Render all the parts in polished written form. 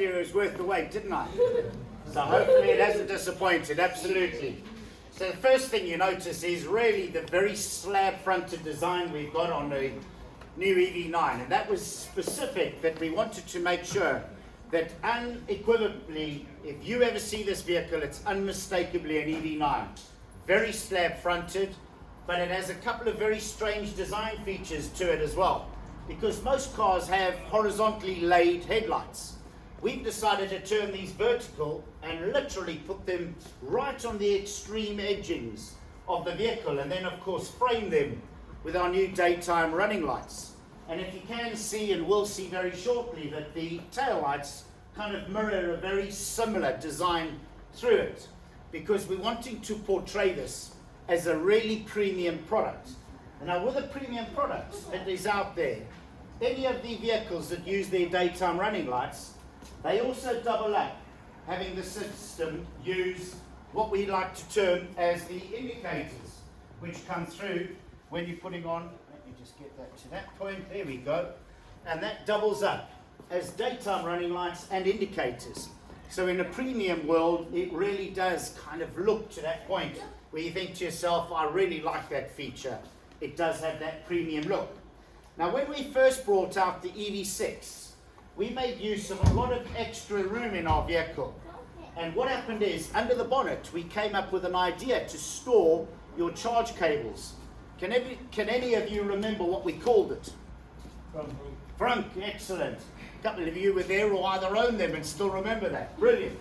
you it was worth the wait, didn't I? So hopefully it hasn't disappointed, absolutely. So the first thing you notice is really the very slab-fronted design we've got on the new EV9, and that was specific, that we wanted to make sure that unequivocally, if you ever see this vehicle, it's unmistakably an EV9. Very slab-fronted, but it has a couple of very strange design features to it as well, because most cars have horizontally laid headlights. We've decided to turn these vertical and literally put them right on the extreme edgings of the vehicle, and then of course frame them with our new daytime running lights. And if you can see, and will see very shortly, that the tail lights kind of mirror a very similar design through it, because we're wanting to portray this as a really premium product. And now with a premium product that is out there, any of the vehicles that use their daytime running lights, they also double up, having the system use what we like to term as the indicators, which come through when you're putting on, let me just get that to that point, there we go, and that doubles up as daytime running lights and indicators. So in a premium world, it really does kind of look to that point where you think to yourself, I really like that feature. It does have that premium look. Now when we first brought out the EV6, we made use of a lot of extra room in our vehicle. And what happened is, under the bonnet, we came up with an idea to store your charge cables. Can any of you remember what we called it? Frunk, excellent. A couple of you were there or either own them and still remember that. Brilliant.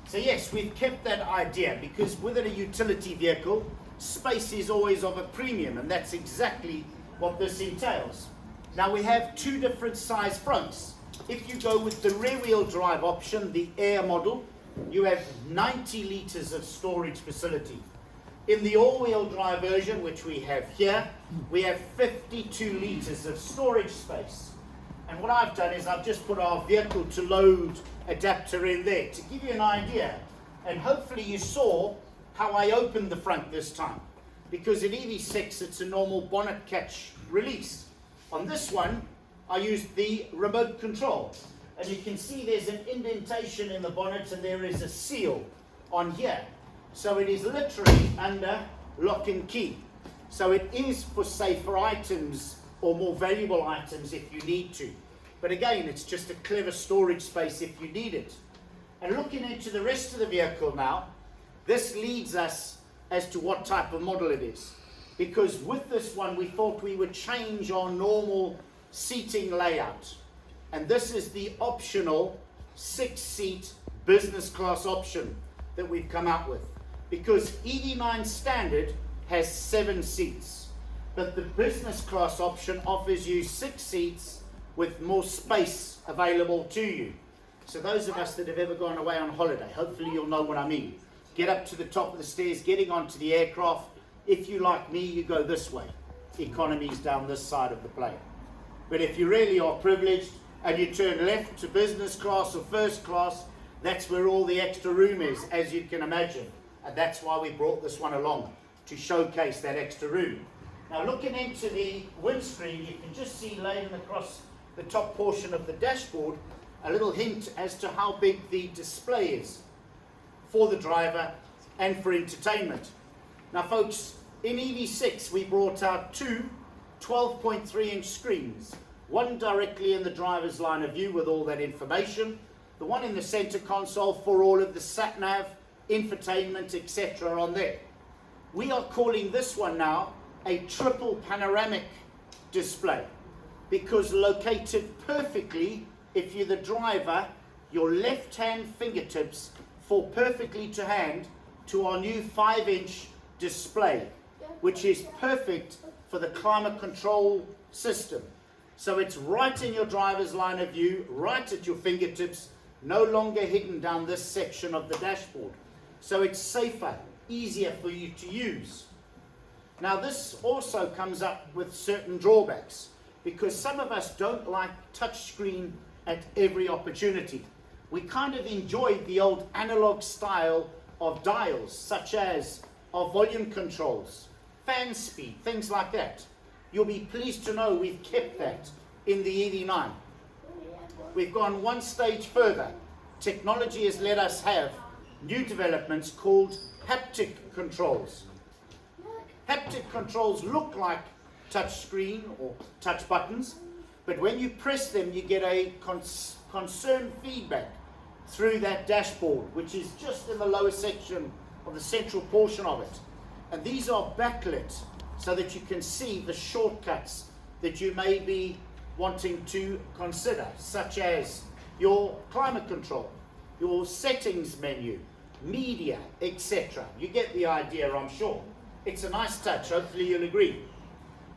So yes, we've kept that idea, because within a utility vehicle, space is always of a premium, and that's exactly what this entails. Now we have two different size fronts. If you go with the rear-wheel drive option, the Air model, you have 90 litres of storage facility. In the all-wheel drive version, which we have here, we have 52 litres of storage space. And what I've done is I've just put our vehicle to load adapter in there to give you an idea. And hopefully you saw how I opened the front this time, because in EV6 it's a normal bonnet catch release. On this one, I used the remote control, and you can see there's an indentation in the bonnet and there is a seal on here. So it is literally under lock and key. So it is for safer items or more valuable items if you need to. But again, it's just a clever storage space if you need it. And looking into the rest of the vehicle now, this leads us as to what type of model it is. Because with this one, we thought we would change our normal seating layout, and this is the optional 6-seat business class option that we've come out with, because EV9 standard has 7 seats, but the business class option offers you 6 seats with more space available to you. So those of us that have ever gone away on holiday, hopefully you'll know what I mean. Get up to the top of the stairs, getting onto the aircraft. If you like me, you go this way. Economy's down this side of the plane. But if you really are privileged and you turn left to business class or first class, that's where all the extra room is, as you can imagine. And that's why we brought this one along, to showcase that extra room. Now looking into the windscreen, you can just see laden across the top portion of the dashboard a little hint as to how big the display is for the driver and for entertainment. Now folks, in EV6 we brought out two 12.3-inch screens, one directly in the driver's line of view with all that information, the one in the center console for all of the sat-nav, infotainment, etc. on there. We are calling this one now a triple panoramic display, because located perfectly, if you're the driver, your left-hand fingertips fall perfectly to hand to our new 5-inch display, which is perfect for the climate control system. So it's right in your driver's line of view, right at your fingertips, no longer hidden down this section of the dashboard. So it's safer, easier for you to use. Now this also comes up with certain drawbacks, because some of us don't like touchscreen at every opportunity. We kind of enjoyed the old analog style of dials, such as our volume controls, fan speed, things like that. You'll be pleased to know we've kept that in the EV9. We've gone one stage further. technology has let us have new developments called haptic controls. Haptic controls look like touch screen or touch buttons, but when you press them, you get a concerned feedback through that dashboard, which is just in the lower section of the central portion of it. And these are backlit so that you can see the shortcuts that you may be wanting to consider, such as your climate control, your settings menu, media, etc. You get the idea, I'm sure. It's a nice touch, hopefully you'll agree.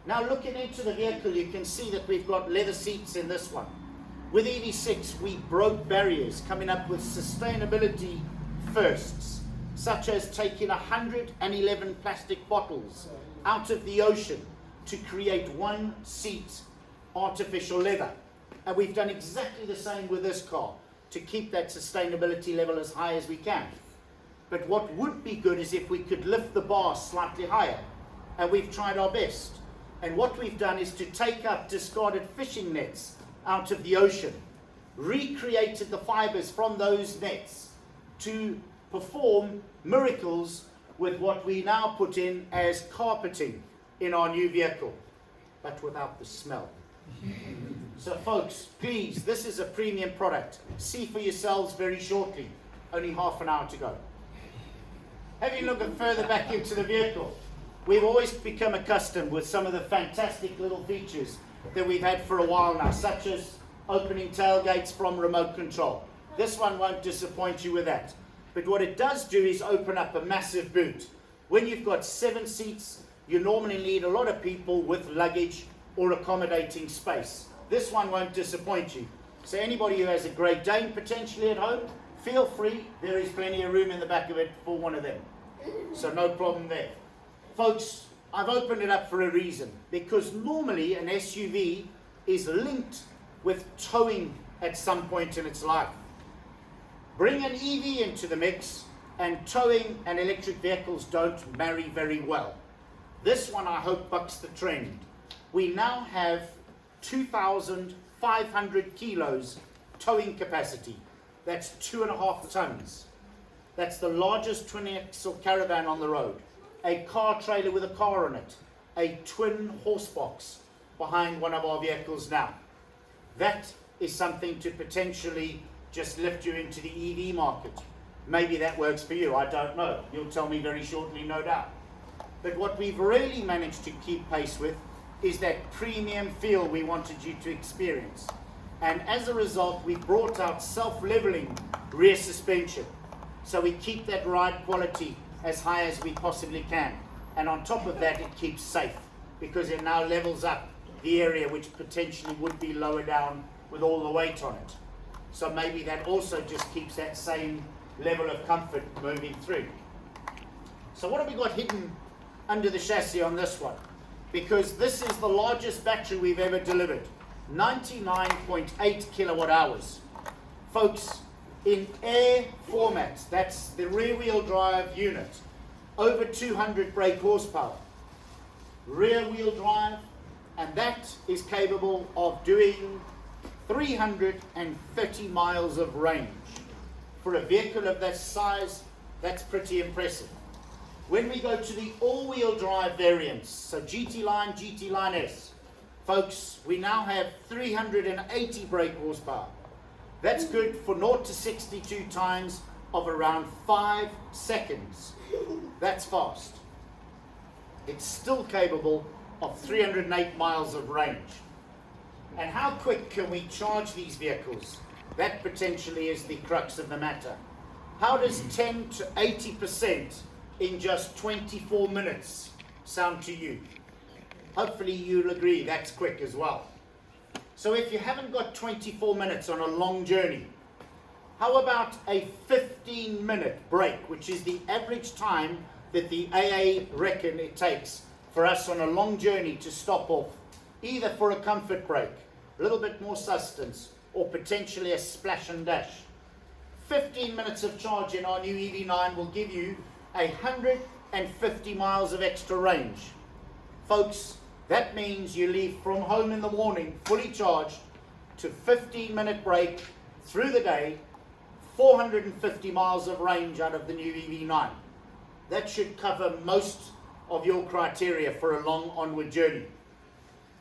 Now looking into the vehicle, you can see that we've got leather seats in this one. With EV6, we broke barriers, coming up with sustainability firsts, such as taking 111 plastic bottles out of the ocean to create one seat artificial leather. And we've done exactly the same with this car to keep that sustainability level as high as we can. But what would be good is if we could lift the bar slightly higher, and we've tried our best. And what we've done is to take up discarded fishing nets out of the ocean, recreated the fibers from those nets to perform miracles with what we now put in as carpeting in our new vehicle, but without the smell. So folks, please, this is a premium product. See for yourselves very shortly. Only half an hour to go. Having a look further back into the vehicle, we've always become accustomed with some of the fantastic little features that we've had for a while now, such as opening tailgates from remote control. This one won't disappoint you with that. But what it does do is open up a massive boot. When you've got 7 seats, you normally need a lot of people with luggage or accommodating space. This one won't disappoint you. So anybody who has a Great Dane potentially at home, feel free. There is plenty of room in the back of it for one of them. So no problem there. Folks, I've opened it up for a reason, because normally an SUV is linked with towing at some point in its life. Bring an EV into the mix, and towing and electric vehicles don't marry very well. This one, I hope, bucks the trend. We now have 2,500 kilos towing capacity. That's 2.5 tons. That's the largest twin-axle caravan on the road. A car trailer with a car on it. A twin horse box behind one of our vehicles now. That is something to potentially just lift you into the EV market. Maybe that works for you, I don't know. You'll tell me very shortly, no doubt. But what we've really managed to keep pace with is that premium feel we wanted you to experience. And as a result, we brought out self-leveling rear suspension. So we keep that ride quality as high as we possibly can. And on top of that, it keeps safe, because it now levels up the area which potentially would be lower down with all the weight on it. So maybe that also just keeps that same level of comfort moving through. So what have we got hidden under the chassis on this one? Because this is the largest battery we've ever delivered, 99.8 kilowatt hours. Folks, in air format, that's the rear wheel drive unit, over 200 brake horsepower, rear wheel drive, and that is capable of doing 330 miles of range. For a vehicle of that size, that's pretty impressive. When we go to the all-wheel drive variants, so GT Line, GT Line S, folks, we now have 380 brake horsepower. That's good for 0 to 62 times of around 5 seconds. That's fast. It's still capable of 308 miles of range. And how quick can we charge these vehicles? That potentially is the crux of the matter. How does 10 to 80% in just 24 minutes sound to you? Hopefully you'll agree that's quick as well. So if you haven't got 24 minutes on a long journey, how about a 15-minute break, which is the average time that the AA reckon it takes for us on a long journey to stop off, either for a comfort break, a little bit more sustenance, or potentially a splash and dash. 15 minutes of charge in our new EV9 will give you 150 miles of extra range. Folks, that means you leave from home in the morning fully charged, to 15-minute break through the day, 450 miles of range out of the new EV9. That should cover most of your criteria for a long onward journey.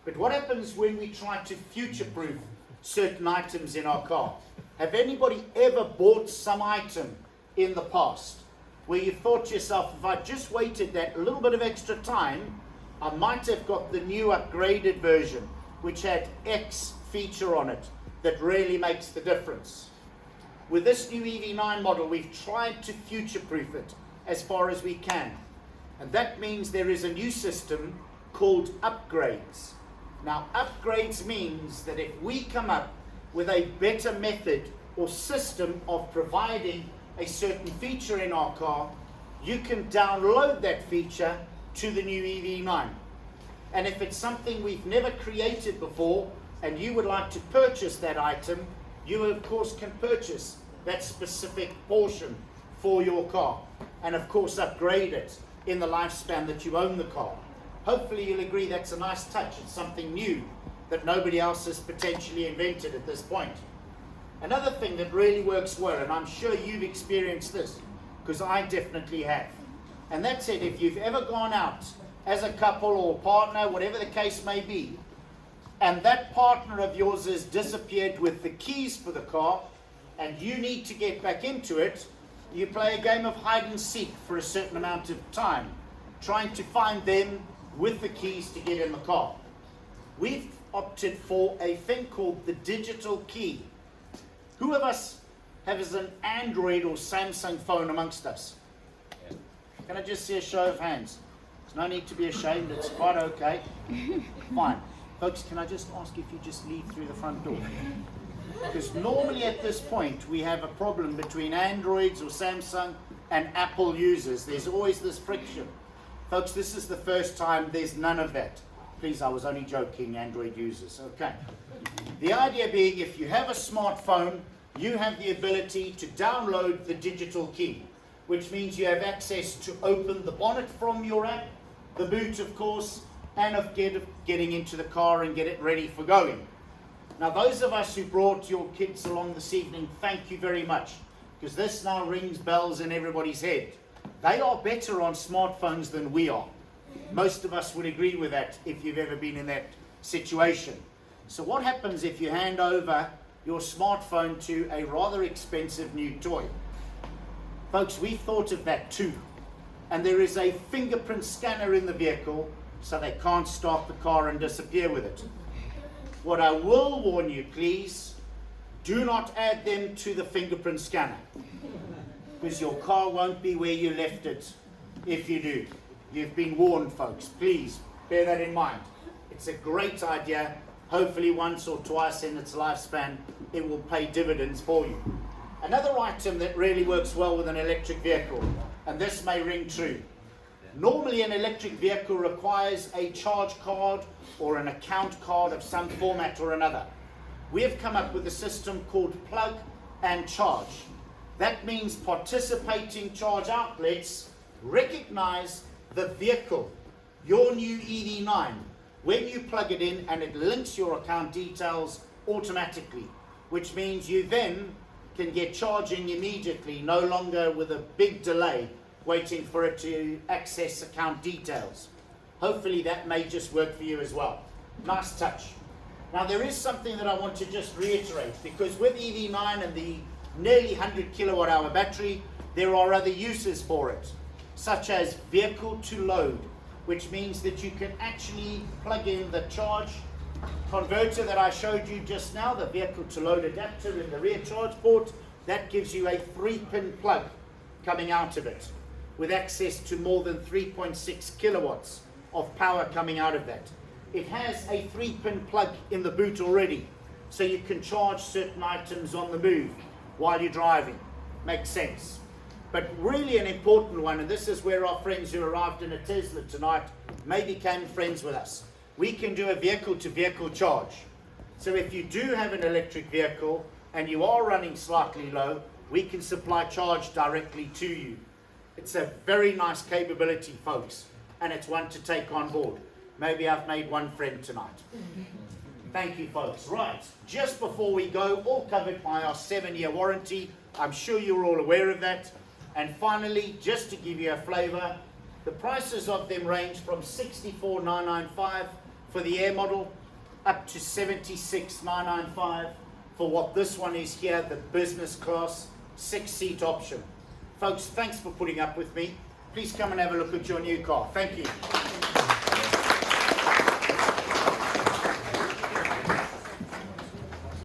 But what happens when we try to future-proof certain items in our car? Have anybody ever bought some item in the past where you thought to yourself, if I just waited that little bit of extra time, I might have got the new upgraded version, which had X feature on it that really makes the difference? With this new EV9 model, we've tried to future-proof it as far as we can. And that means there is a new system called upgrades. Now, upgrades means that if we come up with a better method or system of providing a certain feature in our car, you can download that feature to the new EV9. And if it's something we've never created before and you would like to purchase that item, you of course can purchase that specific portion for your car and of course upgrade it in the lifespan that you own the car. Hopefully you'll agree that's a nice touch. It's something new that nobody else has potentially invented at this point. Another thing that really works well, and I'm sure you've experienced this, because I definitely have, and that's it. If you've ever gone out as a couple or partner, whatever the case may be, and that partner of yours has disappeared with the keys for the car, and you need to get back into it, you play a game of hide and seek for a certain amount of time, trying to find them with the keys to get in the car. We've opted for a thing called the digital key. Who of us has an Android or Samsung phone amongst us? Can I just see a show of hands? There's no need to be ashamed, it's quite okay. Fine. Folks, can I just ask if you just leave through the front door? Because normally at this point we have a problem between Androids or Samsung and Apple users. There's always this friction. Folks, this is the first time there's none of that. Please, I was only joking, Android users. Okay. The idea being, if you have a smartphone, you have the ability to download the digital key, which means you have access to open the bonnet from your app, the boot, of course, and of getting into the car and get it ready for going. Now, those of us who brought your kids along this evening, thank you very much, because this now rings bells in everybody's head. They are better on smartphones than we are. Most of us would agree with that if you've ever been in that situation. So what happens if you hand over your smartphone to a rather expensive new toy? Folks, we've thought of that too. And there is a fingerprint scanner in the vehicle, so they can't start the car and disappear with it. What I will warn you, please, do not add them to the fingerprint scanner, because your car won't be where you left it if you do. You've been warned, folks. Please bear that in mind. It's a great idea. Hopefully once or twice in its lifespan, it will pay dividends for you. Another item that really works well with an electric vehicle, and this may ring true. Normally an electric vehicle requires a charge card or an account card of some format or another. We have come up with a system called plug and charge. That means participating charge outlets recognize the vehicle, your new EV9, when you plug it in, and it links your account details automatically, which means you then can get charging immediately, no longer with a big delay waiting for it to access account details. Hopefully that may just work for you as well. Nice touch. Now there is something that I want to just reiterate, because with EV9 and the nearly 100 kilowatt hour battery, there are other uses for it, such as vehicle to load, which means that you can actually plug in the charge converter that I showed you just now, the vehicle to load adapter in the rear charge port. That gives you a 3-pin plug coming out of it, with access to more than 3.6 kilowatts of power coming out of that. It has a 3-pin plug in the boot already, so you can charge certain items on the move while you're driving. Makes sense. But really an important one, and this is where our friends who arrived in a Tesla tonight may become friends with us. We can do a vehicle-to-vehicle charge. So if you do have an electric vehicle and you are running slightly low, we can supply charge directly to you. It's a very nice capability, folks, and it's one to take on board. Maybe I've made one friend tonight. Thank you, folks. Right, just before we go, all covered by our 7-year warranty. I'm sure you're all aware of that. And finally, just to give you a flavour, the prices of them range from $64,995 for the Air model up to $76,995 for what this one is here, the business class 6-seat option. Folks, thanks for putting up with me. Please come and have a look at your new car. Thank you.